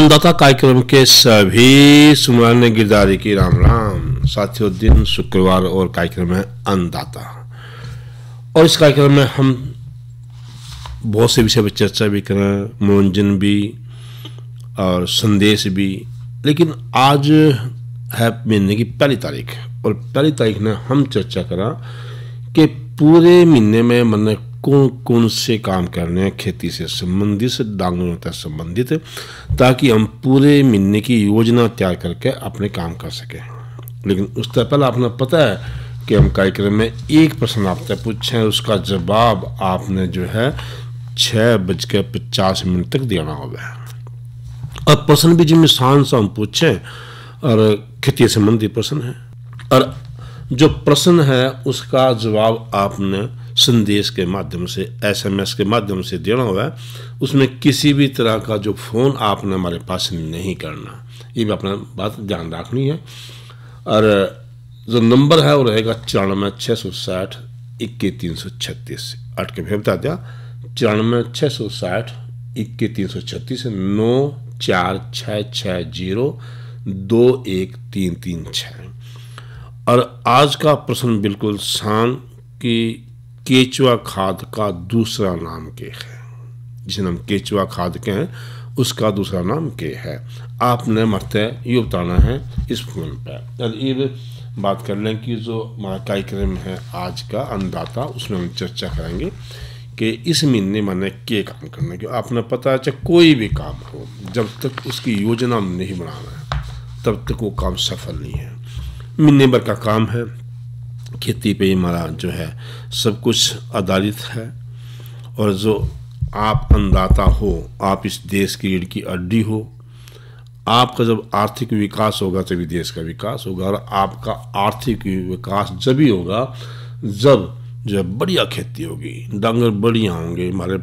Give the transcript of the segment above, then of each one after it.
अन्नदाता कार्यक्रम के सभी सुनने गिरदारी की राम राम। साथियों, दिन शुक्रवार और कार्यक्रम है अन्नदाता, और इस कार्यक्रम में हम बहुत से विषय पर चर्चा भी करें, मनोरंजन भी और संदेश भी। लेकिन आज है महीने की पहली तारीख, और पहली तारीख ने हम चर्चा करा कि पूरे महीने में मैंने कौन कौन से काम करने हैं खेती से संबंधित, डांगरों से संबंधित, ताकि हम पूरे महीने की योजना तैयार करके अपने काम कर सकें। लेकिन उससे पहले आपने पता है कि हम कार्यक्रम में एक प्रश्न आपसे पूछें, उसका जवाब आपने जो है 6:50 तक देना होगा। और प्रश्न भी जिनमें शान से हम पूछें, और खेती संबंधी प्रश्न है, और जो प्रश्न है उसका जवाब आपने संदेश के माध्यम से, SMS के माध्यम से देना होगा। उसमें किसी भी तरह का जो फ़ोन आपने हमारे पास नहीं करना, ये भी अपना बात ध्यान रखनी है। और जो नंबर है वो रहेगा 94 660 21 336। अट के फिर बता दिया, 94 660 21 336 94660 21336। और आज का प्रश्न बिल्कुल शान की केचुआ खाद का दूसरा नाम के है, जिसे हम केचुआ खाद के हैं उसका दूसरा नाम के है। आपने मरते ये बताना है इस फोन पर। ये बात कर लें कि जो हमारा कार्यक्रम है आज का अन्नदाता, उसमें हम चर्चा करेंगे कि इस महीने मैंने क्या काम करना है। कि आपने पता है, चाहे कोई भी काम हो, जब तक उसकी योजना नहीं बनाना है तब तक वो काम सफल नहीं है। महीने भर का काम है, खेती पे हमारा जो है सब कुछ आधारित है। और जो आप अन्नदाता हो, आप इस देश की रीढ़ की हड्डी हो। आपका जब आर्थिक विकास होगा तभी देश का विकास होगा, और आपका आर्थिक विकास जब ही होगा जब जो है बढ़िया खेती होगी, डांगर बढ़िया होंगे, हमारे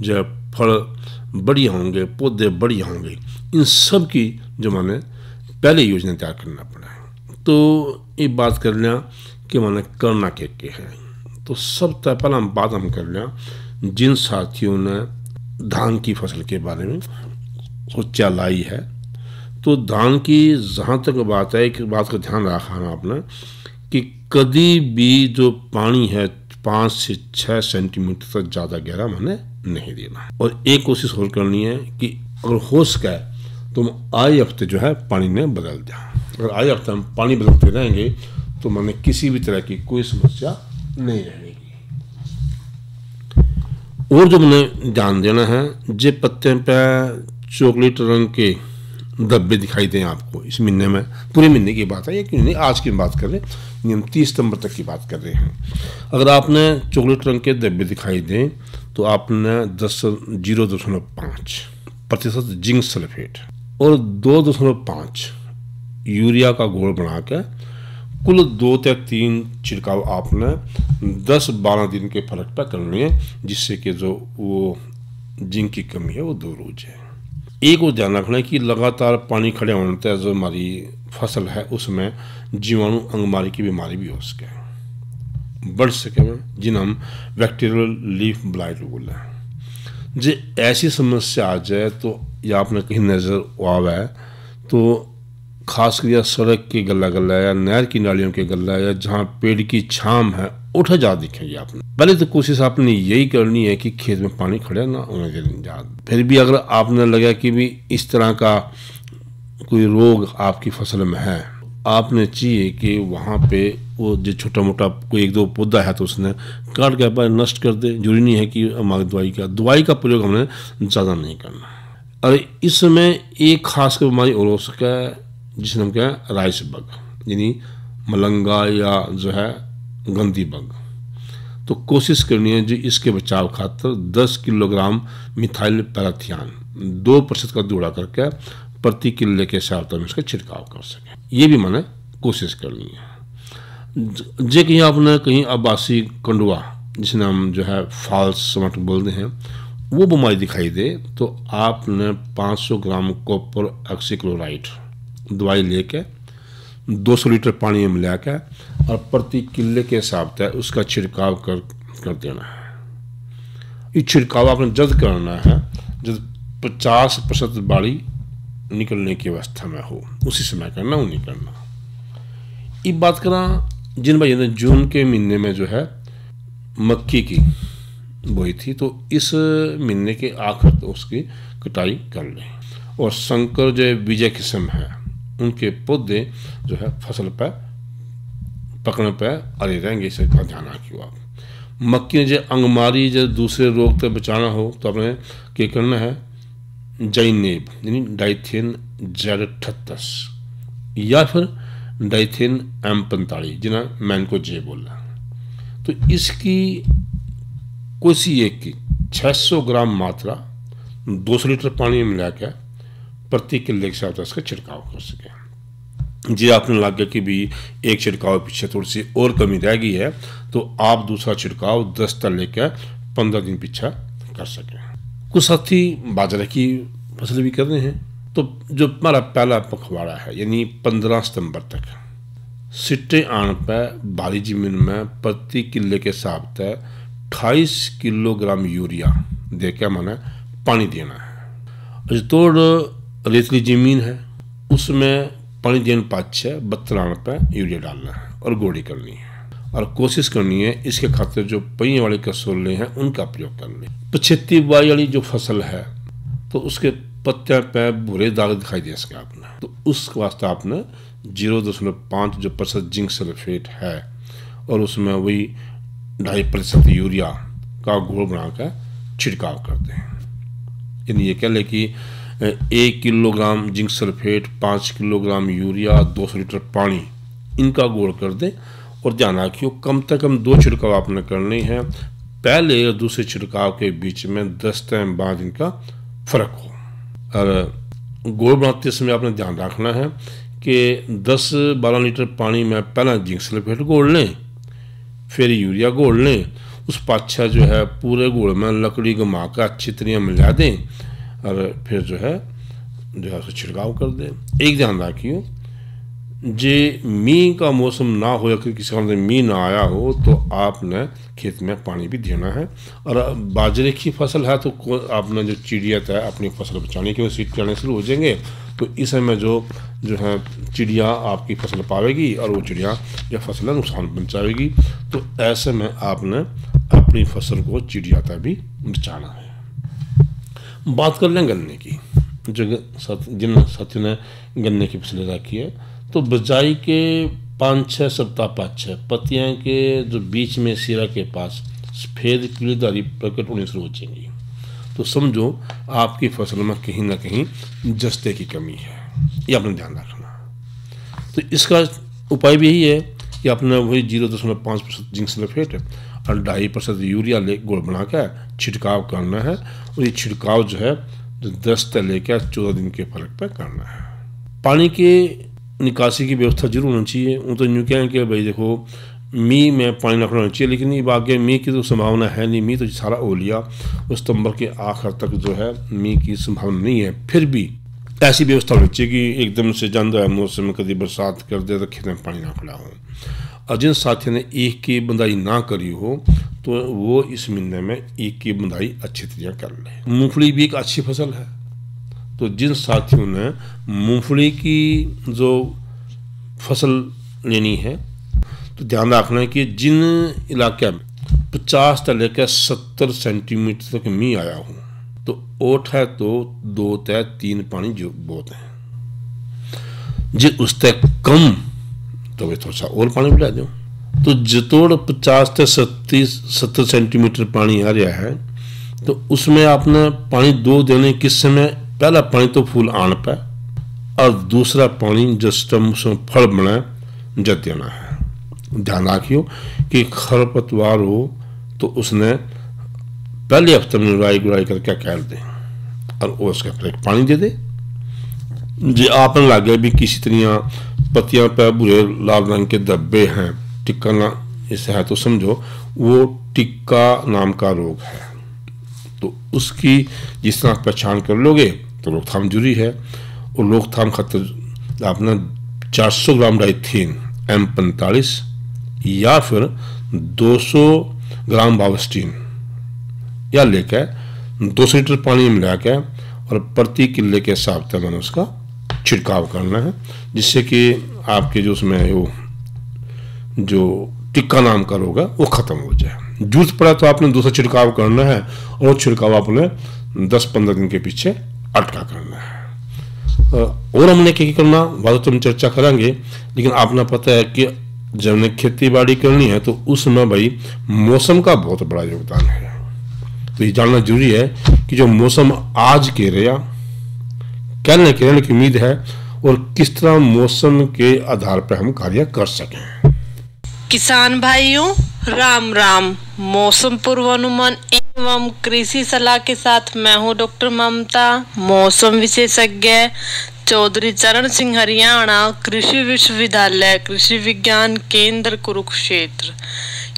जो है फल बढ़िया होंगे, पौधे बढ़िया होंगे। इन सब की जो मैंने पहले योजना तैयार करना पड़ा है। तो ये बात कर लिया कि मैंने करना क्या है। तो सबसे पहला बात हम कर लिया, जिन साथियों ने धान की फसल के बारे में सोचा लाई है, तो धान की जहाँ तक बात है, एक बात का ध्यान रखना आपने कि कभी भी जो पानी है 5 से 6 सेंटीमीटर तक ज़्यादा गहरा मैंने नहीं देना है। और एक कोशिश और करनी है कि अगर हो सके तो आए हफ्ते जो है पानी ने बदल दिया। अगर आए हफ्ते हम पानी बदलते रहेंगे तो मैंने किसी भी तरह की कोई समस्या नहीं रहेगी। और जो मैंने ध्यान देना है, जे पत्ते पे चॉकलेट रंग के धब्बे दिखाई दें आपको इस महीने में, पूरे महीने की बात है, ये क्यों नहीं आज की बात कर रहे हैं, हम 30 सितंबर तक की बात कर रहे हैं। अगर आपने चॉकलेट रंग के धब्बे दिखाई दें तो आपने 0.5% जिंक सल्फेट और 2.5 यूरिया का घोल बना के कुल 2 से 3 छिड़काव आपने 10-12 दिन के फर्क पर करनी है, जिससे कि जो वो जिंक की कमी है वो दूर हो जाए। एक और ध्यान रखना है कि लगातार पानी खड़े होने से जो हमारी फसल है उसमें जीवाणु अंगमारी की बीमारी भी हो सके, बढ़ सके, जिन्हें हम बैक्टीरियल लीफ ब्लाइट बोलते हैं। जो ऐसी समस्या आ जाए तो, या आपने कहीं नज़र आवा है तो खासकर या सड़क के गला गला या नहर की नालियों के गला या जहाँ पेड़ की छाम है उठा जा दिखेगी। आपने पहले तो कोशिश आपने यही करनी है कि खेत में पानी खड़े ना होने देना। फिर भी अगर आपने लगा कि भी इस तरह का कोई रोग आपकी फसल में है, आपने चाहिए कि वहाँ पे वो जो छोटा मोटा कोई 1-2 पौधा है तो उसने काट के पर नष्ट कर दे। जरूरी नहीं है कि हमारी दवाई का प्रयोग हमने ज़्यादा नहीं करना। और इस समय एक खास बीमारी और हो सका है जिसे हम कहें राइस बग, यानी मलंगा या जो है गंदी बग। तो कोशिश करनी है जो इसके बचाव खातर 10 किलोग्राम मिथाइल पैराथियान 2% का दूड़ा करके प्रति किले के हिसाब से इसका छिड़काव कर सके। ये भी मैंने कोशिश करनी है। जे कहीं आपने कहीं आबासी कंडुआ, जिसे हम जो है फॉल्स समट बोलते हैं, वो बीमारी दिखाई दे तो आपने 500 ग्राम कॉपर ऑक्सीक्लोराइड दवाई लेके 200 लीटर पानी में मिला के और प्रति किले के हिसाब से उसका छिड़काव कर देना है। ये छिड़काव आपने जब करना है जब 50% बाड़ी निकलने की अवस्था में हो उसी समय करना, वो नहीं करना। ये बात करा जिन भाइयों ने जून के महीने में जो है मक्की की बोई थी, तो इस महीने के आखिर तो उसकी कटाई कर लें। और संकर जो विजय किस्म है उनके पौधे जो है फसल पर पकड़ने पर अरे रहेंगे, इसे ध्यान रखियो आप। मक्की ने जो अंगमारी जो दूसरे रोग तक बचाना हो तो आपने क्या करना है, जाइनेब यानी डाइथेन Z38 या फिर डाइथेन M45 जिन्हें मैनको जे बोला, तो इसकी कोई सी एक की 600 ग्राम मात्रा 200 लीटर पानी में मिलाकर प्रति किले के साथ इसका छिड़काव कर सके। जी आपने लगा कि भी एक छिड़काव पीछे थोड़ी सी और कमी रह गई है, तो आप दूसरा छिड़काव 10 तक लेकर 15 दिन पीछे कर सकें। कुछ साथी बाजरे की फसल भी कर रहे हैं, तो जो हमारा पहला पखवाड़ा है यानी 15 सितंबर तक सिट्टे आने पर बारी जमीन में प्रति किले के हिसाब से 28 किलोग्राम यूरिया देकर मैंने पानी देना है। तोड़ रेतली जमीन है उसमें पानी देने पाछे 72 आने पर यूरिया डालना है और गोड़ी करनी है, और कोशिश करनी है इसके खातिर जो पहिए वाले कसोले हैं उनका प्रयोग करने। पछेती बुआई वाली जो फसल है तो उसके पत्ते पे भूरे दाग दिखाई दे सके आपने, तो उस वास्ते आपने 0.5 जो % जिंक सल्फेट है और उसमें वही 2.5% यूरिया का घोल बनाकर छिड़काव कर दें। यानी ये कह ले कि 1 kilogram zinc sulphate, 5 kilogram urea, 200 litre पानी इनका घोल कर दें। और ध्यान रखियो कम से कम 2 छिड़काव आपने करनी है, पहले और दूसरे छिड़काव के बीच में 10 से 12 दिन का फर्क हो। और घोल बनाते समय आपने ध्यान रखना है कि 10-12 लीटर पानी में पहला जिंक सल्फेट घोल लें, फिर यूरिया घोल लें, उस पाछा जो है पूरे घोल में लकड़ी घुमा कर अच्छी तरह मिला दें और फिर जो है उसको छिड़काव कर दें। एक ध्यान रखियो जे मीह का मौसम ना हो या किसी कारण से मीह ना आया हो तो आपने खेत में पानी भी देना है। और बाजरे की फसल है तो आपने जो चिड़िया है अपनी फसल बचाने के लिए सीट करने शुरू हो जाएंगे, तो इस समय जो है चिड़िया आपकी फसल पावेगी और वो चिड़िया या फसल नुकसान पहुँचाएगी, तो ऐसे में आपने अपनी फसल को चिड़िया तक भी बचाना है। बात कर लें गन्ने की, जो जिन साथियों ने गन्ने की फसल रखी है, तो बिजाई के 5-6 सप्ताह पाछे पत्तियां के जो बीच में सिरा के पास सफेद पीलीधारी प्रकट होने शुरू हो जाएंगी, तो समझो आपकी फसल में कहीं ना कहीं जस्ते की कमी है, ये आपने ध्यान रखना। तो इसका उपाय भी यही है कि आपने वही 0.5% जिंक सल्फेट और 2.5% यूरिया ले गोल बनाकर छिड़काव करना है। और ये छिड़काव जो है 10 से लेकर 14 दिन के फर्क पर करना है। पानी के निकासी की व्यवस्था जरूर होनी चाहिए। वो तो यूँ कहें कि भाई देखो मीह में पानी रखना होना चाहिए, लेकिन ये आगे मीह की तो संभावना है नहीं, मीह तो सारा हो लिया, सितंबर के आखिर तक जो है मीह की संभावना नहीं है। फिर भी ऐसी व्यवस्था होनी चाहिए कि एकदम से जानता है मौसम में कभी बरसात कर दे तो खेत में पानी ना खड़ा हो। और जिन साथियों ने एक की बंदाई ना करी हो तो वो इस महीने में एक की बंदाई अच्छी तरह कर ले। मूंगफली भी एक अच्छी फसल है, तो जिन साथियों ने मूंगफली की जो फसल लेनी है तो ध्यान रखना है कि जिन इलाके में 50 से लेकर 70 सेंटीमीटर तक मीह आया हो तो ओट है तो 2 से 3 पानी जो बहुत है, जिन उससे कम तो वे थोड़ा सा और पानी पिला दो। तो जतोड़ 50 से 70 सेंटीमीटर पानी आ रहा है तो उसमें आपने पानी 2 देने किस समय, पहला पानी तो फूल आन पे और दूसरा पानी जिस टाइम उसमें फल बनाए जब देना है। ध्यान रखियो कि खरपतवार हो तो उसने पहले हफ्ते में गुड़ाई करके काट दे और वो उसका फिर पानी दे दे। जो आपने लगे भी किसी तरह पत्तियां पर बुरे लाल रंग के धब्बे हैं, टिक्का ना इससे है, तो समझो वो टिक्का नाम का रोग है। तो उसकी जिस तरह पहचान कर लोगे तो रोकथाम जरूरी है। और रोकथाम खातिर आपने 400 ग्राम डाइथेन M45 या फिर 200 ग्राम बावस्टीन या लेकर 200 लीटर पानी में मिला के और प्रति किले के हिसाब से मैंने उसका छिड़काव करना है, जिससे कि आपके जो उसमें वो जो टिक्का नाम का रोग है वो खत्म हो जाए। जरूरत पड़ा तो आपने दूसरा छिड़काव करना है, और छिड़काव आपने 10-15 दिन के पीछे अटका करना है। और हमने क्या करना वाला तो हम चर्चा करेंगे, लेकिन आपने पता है कि जब हमने खेती बाड़ी करनी है तो उसमें भाई मौसम का बहुत बड़ा योगदान है। तो ये जानना जरूरी है कि जो मौसम आज के रहा कहने की उम्मीद है, और किस तरह मौसम के आधार पर हम कार्य कर सकें। किसान भाइयों राम राम। मौसम पूर्वानुमान एवं कृषि सलाह के साथ मैं हूं डॉक्टर ममता, मौसम विशेषज्ञ, चौधरी चरण सिंह, हरियाणा कृषि विश्वविद्यालय कृषि विज्ञान केंद्र कुरुक्षेत्र।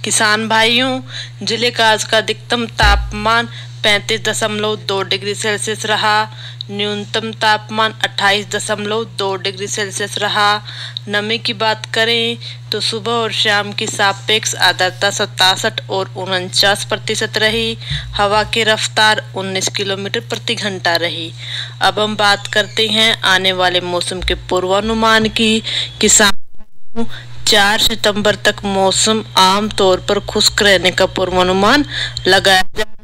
किसान भाइयों, जिले का आज का अधिकतम तापमान 35.2 डिग्री सेल्सियस रहा, न्यूनतम तापमान 28.2 डिग्री सेल्सियस रहा। नमी की बात करें तो सुबह और शाम की सापेक्ष आर्द्रता 67 और 49% रही। हवा की रफ्तार 19 किलोमीटर प्रति घंटा रही। अब हम बात करते हैं आने वाले मौसम के पूर्वानुमान की। किसान 4 सितंबर तक मौसम आमतौर पर खुश्क रहने का पूर्वानुमान लगाया जाए।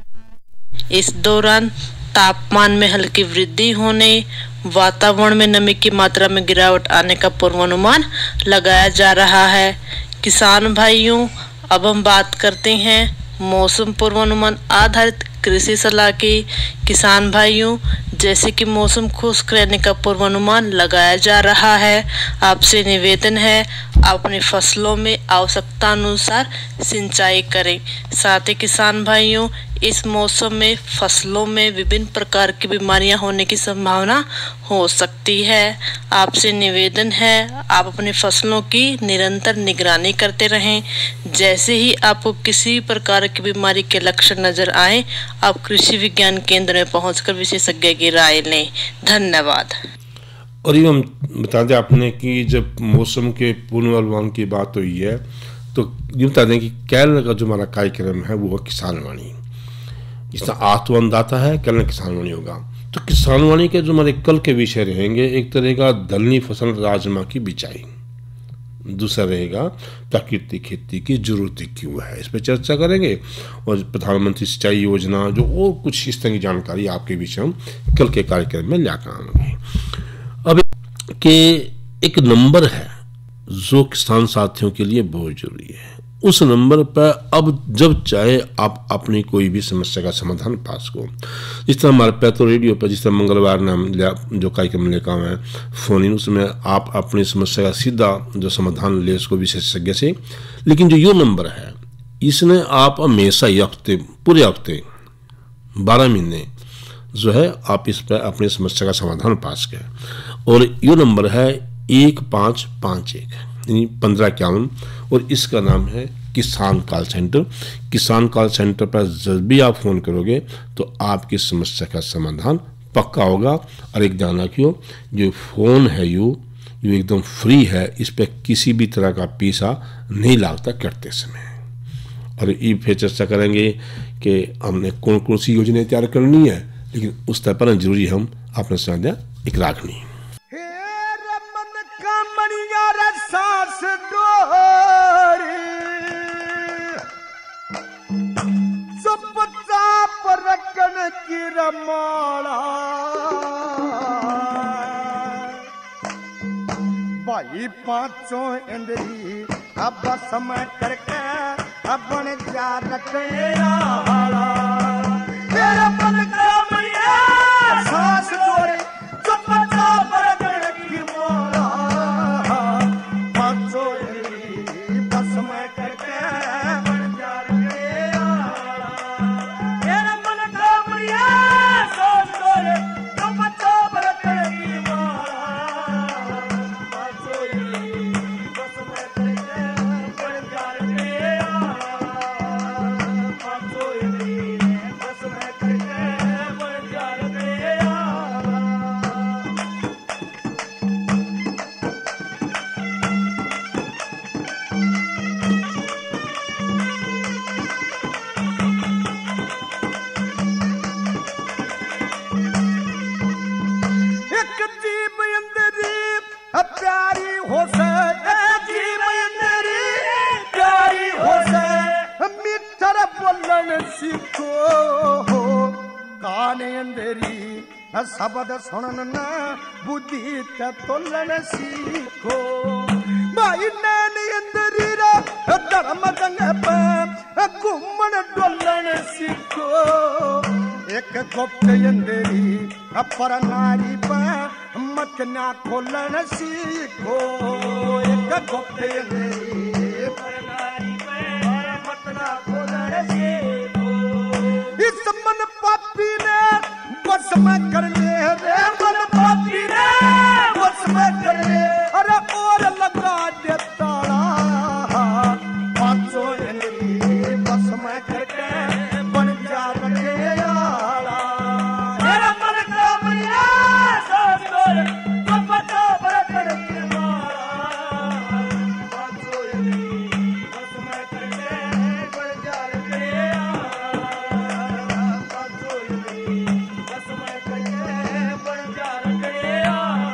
इस दौरान तापमान में हल्की वृद्धि होने, वातावरण में नमी की मात्रा में गिरावट आने का पूर्वानुमान लगाया जा रहा है। किसान भाइयों, अब हम बात करते हैं मौसम पूर्वानुमान आधारित कृषि सलाह की। किसान भाइयों, जैसे कि मौसम खुश्क रहने का पूर्वानुमान लगाया जा रहा है, आपसे निवेदन है आप अपनी फसलों में आवश्यकता अनुसार सिंचाई करें। साथ ही किसान भाइयों, इस मौसम में फसलों में विभिन्न प्रकार की बीमारियां होने की संभावना हो सकती है। आपसे निवेदन है आप अपनी फसलों की निरंतर निगरानी करते रहें। जैसे ही आपको किसी प्रकार की बीमारी के लक्षण नजर आए, आप कृषि विज्ञान केंद्र में पहुंचकर विशेषज्ञ की राय लें। धन्यवाद। और ये हम बता दें आपने कि जब मौसम के पूर्वानुमान की बात हुई है तो ये बता दें कि कैलेंडर का जो हमारा कार्यक्रम है वो है किसान वाणी। जिसका आज तो अंदाता है कैलेंडर किसान वाणी होगा। तो किसान वाणी के जो हमारे कल के विषय रहेंगे, एक तरह का दलनी फसल राजमा की बिजाई, दूसरा रहेगा प्राकृतिक खेती की जरूरत क्यों है, इस पर चर्चा करेंगे। और प्रधानमंत्री सिंचाई योजना जो और कुछ इस तरह की जानकारी आपके बीच हम कल के कार्यक्रम में लेकर आएंगे। अब के एक नंबर है जो किसान साथियों के लिए बहुत जरूरी है। उस नंबर पर अब जब चाहे आप अपनी कोई भी समस्या का समाधान पास को, जिस तरह हमारे पैथो रेडियो पर जिस तरह मंगलवार ने हम जो कार्यक्रम लेकर आए हैं फोन इन, उसमें आप अपनी समस्या का सीधा जो समाधान ले उसको विशेषज्ञ से। लेकिन जो ये नंबर है इसने आप हमेशा ही हफ्ते पूरे हफ्ते 12 महीने जो है आप इस पर अपनी समस्या का समाधान पास करें। और ये नंबर है 1551 यानी 1551, और इसका नाम है किसान कॉल सेंटर। किसान कॉल सेंटर पर जब भी आप फ़ोन करोगे तो आपकी समस्या का समाधान पक्का होगा। और एक जाना क्यों, जो फ़ोन है यो एकदम फ्री है, इस पर किसी भी तरह का पैसा नहीं लगता करते समय। और ये फिर चर्चा करेंगे कि हमने कौन कौन सी योजनाएं तैयार करनी है, लेकिन उस तरह पर जरूरी हम अपने साथ एक राखनी। भाई पांचों इंद्री अब समय करके अपन जा रखे मेरा मन का मैया सांस तोड़े चुपचाप रगड़ की मोरा। पांचों इंद्री बस में करके अपन जा रखे मेरा मन का मैया सांस तोड़े चुपचाप रगड़ की मोरा। शब्द सुनन न बुद्धि ते तोलन सीखो भाई नैन इंद्री रा धर्म जंग पे घूमन डोलन सीखो एक गुप्त इंद्री पर नारी पे मत ना खोलन सीखो एक गुप्त इंद्री पर नारी पे मत ना खोलन सीखो इस मन पापी ने बस में कर ले रे मन पापी ने बस में कर ले अरे और लगा दे ताला पांचों इंद्री बस में करके बन जा रखे आला मेरा मन का मरिया सोच कर तो पता बरकत की मारा पांचों इंद्री बस में करके बन जा रखे आला पांचों इंद्री बस में करके बन जा रखे आला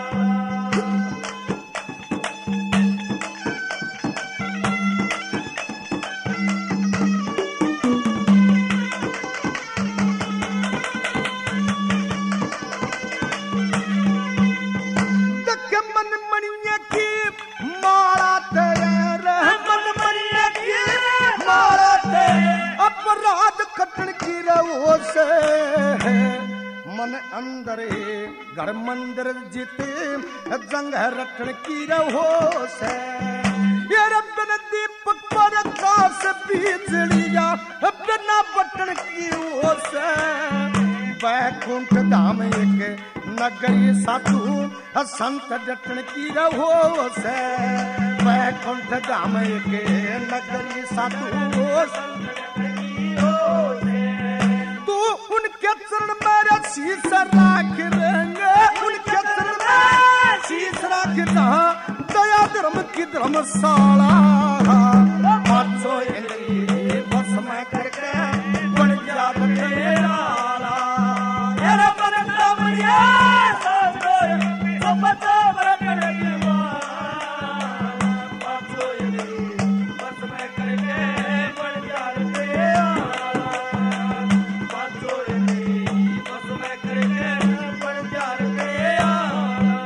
तक मन मणिया की माला तेरे मन मरिया की माला तेरे अपराध कटन की रहो से मन अंदर घर मंदिर जीते जंग रटन की रहो से ये रबन दीपक पर कास बिजलिया बिना बटन की हो से बैकुंठ धाम एक नगरी साधु संत डटन की रहो से बैकुंठ धाम एक नगरी साधु तू उनके चरण मेरा शीश राख देंगे उनके चरण में शीश राख जहाँ दया धर्म की धर्मशाला पांचों इंद्री बस में करके बन जा तेरा मेरा मन का मरिया सोच कर तो पता बरकत की मारा पांचों इंद्री बस में करके बन जा रखे आला पांचों इंद्री बस में करके बन जा रखे आला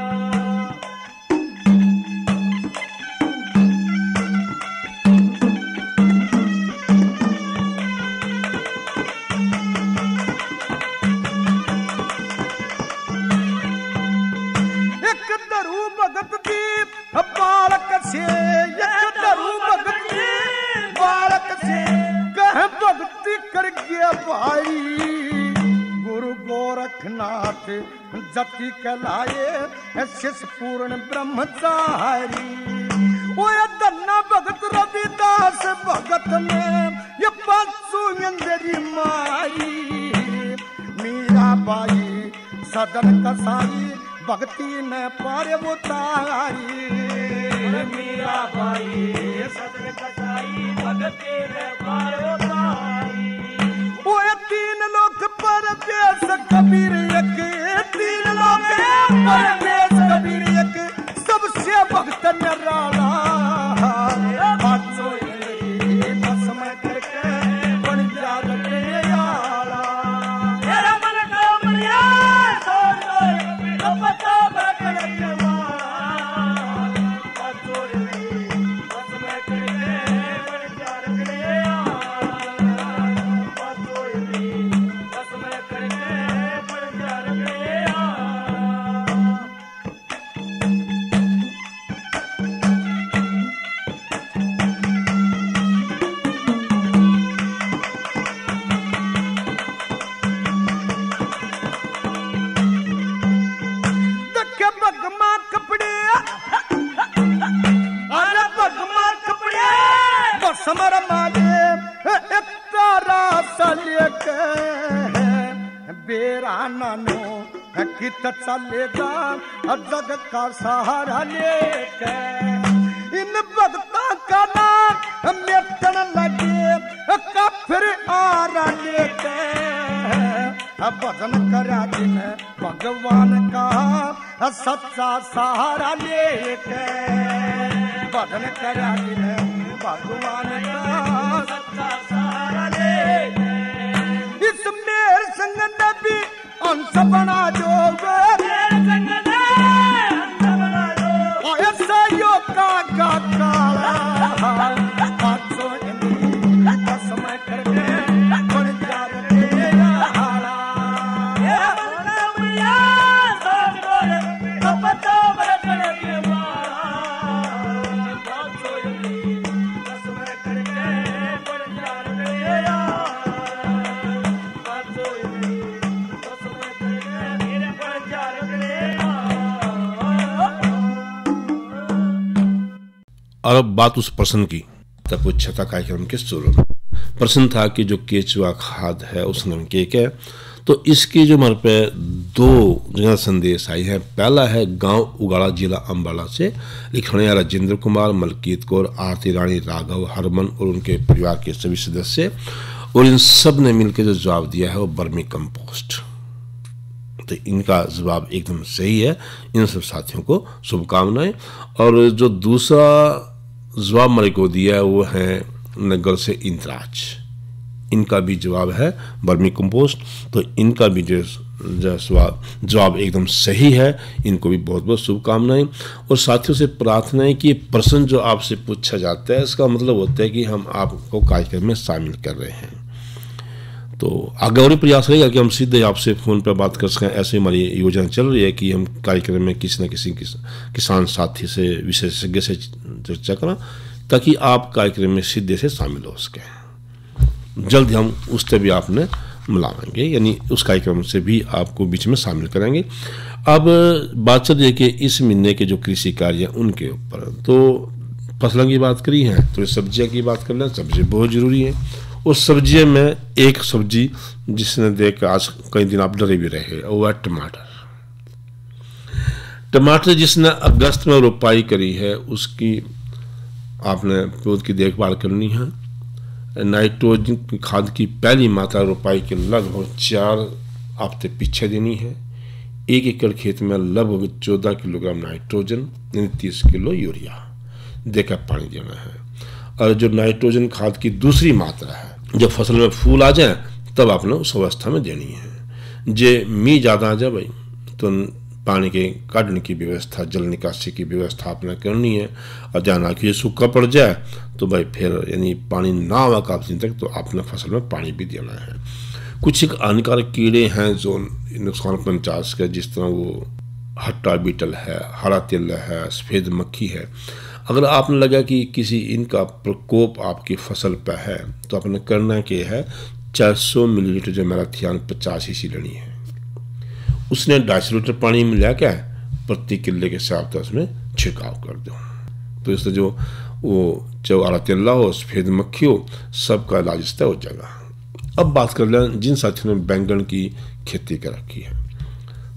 एक दरू भगत दी बालक से एक दरू भगत दी बालक से कह भक्ति कर गया भाई गुरु गोरखनाथ जति कहलाए शिष पूर्ण ब्रह्मचारी वो धन्ना भगत रविदास भगत ने ये पांचों इंद्री मारी मीरा बाई सदन कसाई भक्ति ने पारे वो तारी मीरा बाई सदन कसाई भगती ने पारो तारी वो तीन लोक परदेश कबीर एक तीन लोक परदेश कबीर एक सबसे भक्त निराला पांचों इंद्री बस में करके बन जा रखे आला मेरा मन का मरिया सोच कर तो पता बरकत की मारा पांचों इंद्री बस में करके बन जा रखे आला पांचों इंद्री बस में करके बन जा रखे आला देखे भगमा कपड़े अरे भगमा कपड़े बस मर माले एक तारा सले के बेरा नानो कित चलेगा जग का सहारा लेके इन भक्ता का नाम मेटन लगे काफिर आरा लेके भजन करा दिन भगवान का सच्चा सहारा लेके भजन करा दिन भगवान का सच्चा सहारा ले इस मेर संग नबी अंश बना जोगे ऐसा यो काका काला 500 समय करके बन जा रे हाला और अब बात उस प्रश्न की तब उच्चता कार्यक्रम के शुरू में प्रश्न था कि जो केचुआ खाद है उस नाम के है। तो इसकी जो हमारे पे 2 जगह संदेश आई है। पहला है गांव उगाड़ा जिला अम्बाला से लिखने वाला राजेंद्र कुमार, मलकीत कौर, आरती रानी, राघव, हरमन और उनके परिवार के सभी सदस्य, और इन सब ने मिलकर जो जवाब दिया है वो वर्मी कंपोस्ट। तो इनका जवाब एकदम सही है। इन सब साथियों को शुभकामनाएं। और जो दूसरा जवाब मेरे को दिया है वो है नगर से इंद्राज, इनका भी जवाब है वर्मी कंपोस्ट। तो इनका भी जो जवाब एकदम सही है। इनको भी बहुत बहुत शुभकामनाएं। और साथियों से प्रार्थना है कि प्रश्न जो आपसे पूछा जाता है इसका मतलब होता है कि हम आपको कार्यक्रम में शामिल कर रहे हैं। तो आगे और प्रयास रहेगा कि हम सीधे आपसे फ़ोन पर बात कर सकें। ऐसे हमारी योजना चल रही है कि हम कार्यक्रम में किसी न किसी किसान साथी से, विशेषज्ञ से चर्चा करें ताकि आप कार्यक्रम में सीधे से शामिल हो सकें। जल्द ही हम उससे भी आपने मिलाएंगे, यानी उस कार्यक्रम से भी आपको बीच में शामिल करेंगे। अब बात चल रही है कि इस महीने के जो कृषि कार्य हैं उनके ऊपर, तो फसलों की बात करी है तो सब्जियाँ की बात कर लें। सब्जी बहुत ज़रूरी है। उस सब्जी में एक सब्जी जिसने देख आज कई दिन आप डरे भी रहे वो है टमाटर। टमाटर जिसने अगस्त में रोपाई करी है उसकी आपने पौध की देखभाल करनी है। नाइट्रोजन खाद की पहली मात्रा रोपाई के लगभग 4 हफ्ते पीछे देनी है। 1 एकड़ खेत में लगभग 14 किलोग्राम नाइट्रोजन यानी 30 किलो यूरिया देकर पानी देना है। और जो नाइट्रोजन खाद की दूसरी मात्रा है जब फसल में फूल आ जाए तब आपने उस अवस्था में देनी है। जे मी ज़्यादा आ जाए भाई तो पानी के काटने की व्यवस्था, जल निकासी की व्यवस्था आपने करनी है। और जाना कि ये सूखा पड़ जाए तो भाई फिर यानी पानी ना हुआ काफ़ी दिन तक तो आपने फसल में पानी भी देना है। कुछ एक हानिकारक कीड़े हैं जो नुकसान पहुँचा सके, जिस तरह वो हट्टा बीटल है, हरा तिल्ला है, सफ़ेद मक्खी है। अगर आपने लगा कि किसी इनका प्रकोप आपकी फसल पर है तो आपने करना क्या है, 400 मिलीलीटर जो मैराथियन 50 सी लेनी है, उसने 250 लीटर पानी में लिया क्या प्रति किले के हिसाब से उसमें छिड़काव कर दो। तो इससे जो वो हरा तिल्ला हो, सफ़ेद मक्खी हो, सबका इलाज इससे हो जाएगा। अब बात कर लें जिन साथियों ने बैंगन की खेती कर रखी है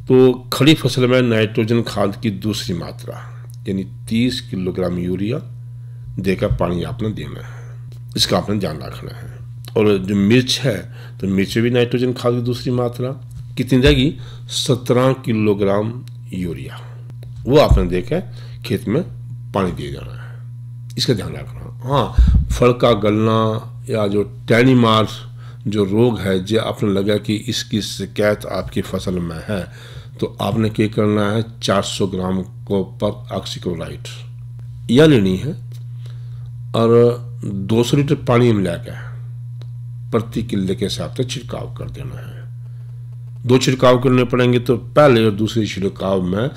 तो खड़ी फसल में नाइट्रोजन खाद की दूसरी मात्रा यानी 30 किलोग्राम यूरिया देकर पानी आपने देना है। इसका आपने ध्यान रखना है। और जो मिर्च है तो मिर्च में भी नाइट्रोजन खाद की दूसरी मात्रा कितनी जाएगी, 17 किलोग्राम यूरिया, वो आपने देकर खेत में पानी दिए जाना है। इसका ध्यान रखना। हाँ, फल का गलना या जो टैनी मार जो रोग है, जो आपने लगा कि इसकी शिकायत आपकी फसल में है तो आपने क्या करना है, 400 ग्राम कॉपर ऑक्सीक्लोराइड यह लेनी है और 200 लीटर पानी में मिलाकर प्रति किले के हिसाब से छिड़काव कर देना है। 2 छिड़काव करने पड़ेंगे तो पहले और दूसरे छिड़काव में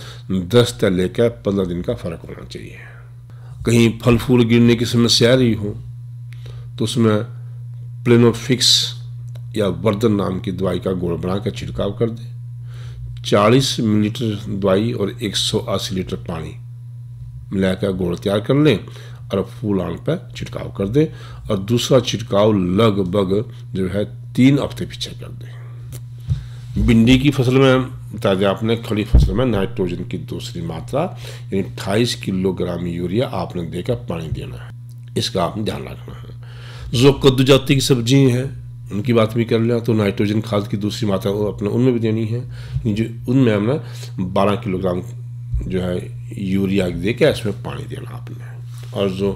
10 से लेकर 15 दिन का फर्क होना चाहिए। कहीं फल फूल गिरने की समस्या आ रही हो तो उसमें प्लेनोफिक्स या वर्धन नाम की दवाई का घोल बनाकर छिड़काव कर दें। 40 मिलीलीटर दवाई और 180 लीटर पानी मिलाकर घोल तैयार कर लें और फूल आने पर छिड़काव कर दें। और दूसरा छिड़काव लगभग जो है 3 हफ्ते पीछे कर दें। भिंडी की फसल में बता दें आपने, खड़ी फसल में नाइट्रोजन की दूसरी मात्रा यानी 28 किलोग्राम यूरिया आपने देकर पानी देना है। इसका आपने ध्यान रखना है। जो कद्दू जाति की सब्जी हैं उनकी बात भी कर लें तो नाइट्रोजन खाद की दूसरी मात्रा अपने उनमें भी देनी है। जो उनमें हमने 12 किलोग्राम जो है यूरिया दे के इसमें पानी देना आपने। और जो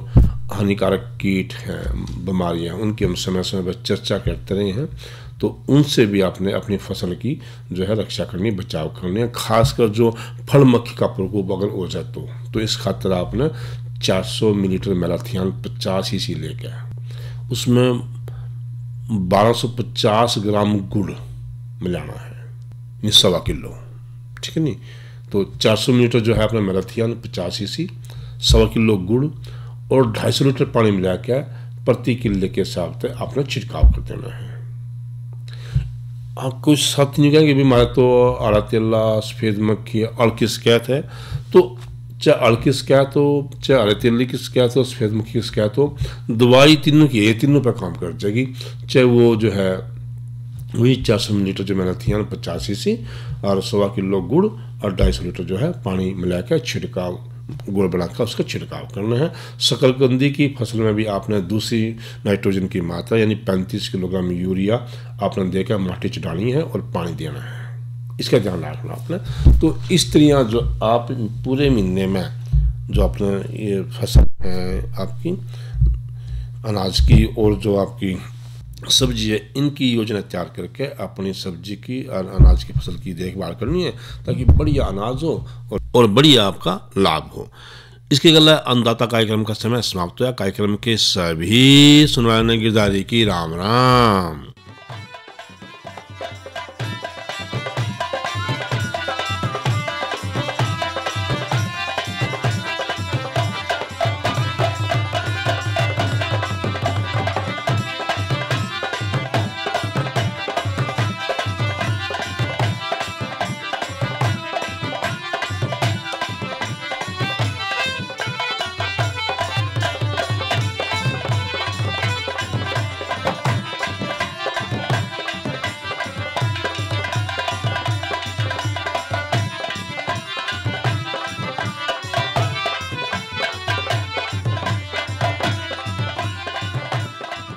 हानिकारक कीट हैं, बीमारियां, उनकी हम समय समय पर चर्चा करते रहे हैं तो उनसे भी आपने अपनी फसल की जो है रक्षा करनी, बचाव करनी है। खासकर जो फल मक्खी का प्रकोप अगर हो जाए तो इस खातिर आपने 400 मिलीलीटर मैलाथियन 50 cc लेके उसमें 1250 ग्राम गुड़ मिलाना है, 1.25 किलो, ठीक है नहीं। तो 400 मिलीलीटर जो है अपना मैलाथियन 50 cc, 1.25 किलो गुड़ और 250 लीटर पानी मिला के प्रति किले के हिसाब से आपने छिड़काव कर देना है। आप कुछ साथ नहीं कहेंगे भी हमारा तो आड़ा तेला, सफ़ेद मक्खी, अड़ की शिकायत है, तो चाहे अड़ की शिकायत हो, चाहे आड़े तेले की शिकायत हो, सफ़ेद मक्खी की शिकायत हो, दवाई तीनों की ये तीनों पर काम कर जाएगी। चाहे वो जो है वही 400 मिलीलीटर जो मैलाथियन 50 cc और 1.25 किलो गुड़ और 250 लीटर जो है पानी मिलाकर छिड़काव, गुड़ बनाकर उसका छिड़काव करना है। शकरकंदी की फसल में भी आपने दूसरी नाइट्रोजन की मात्रा यानी 35 किलोग्राम यूरिया आपने देकर माटी चढ़ानी है और पानी देना है, इसका ध्यान रखना आपने। तो इस तरह जो आप पूरे महीने में जो आपने ये फसल है आपकी अनाज की और जो आपकी सब्जी है, इनकी योजना तैयार करके अपनी सब्जी की और अनाज की फसल की देखभाल करनी है ताकि बढ़िया अनाज हो और बढ़िया आपका लाभ हो। इसके अलावा अन्नदाता कार्यक्रम का समय समाप्त हुआ। कार्यक्रम के सभी सुनवाने गिरधारी की राम राम।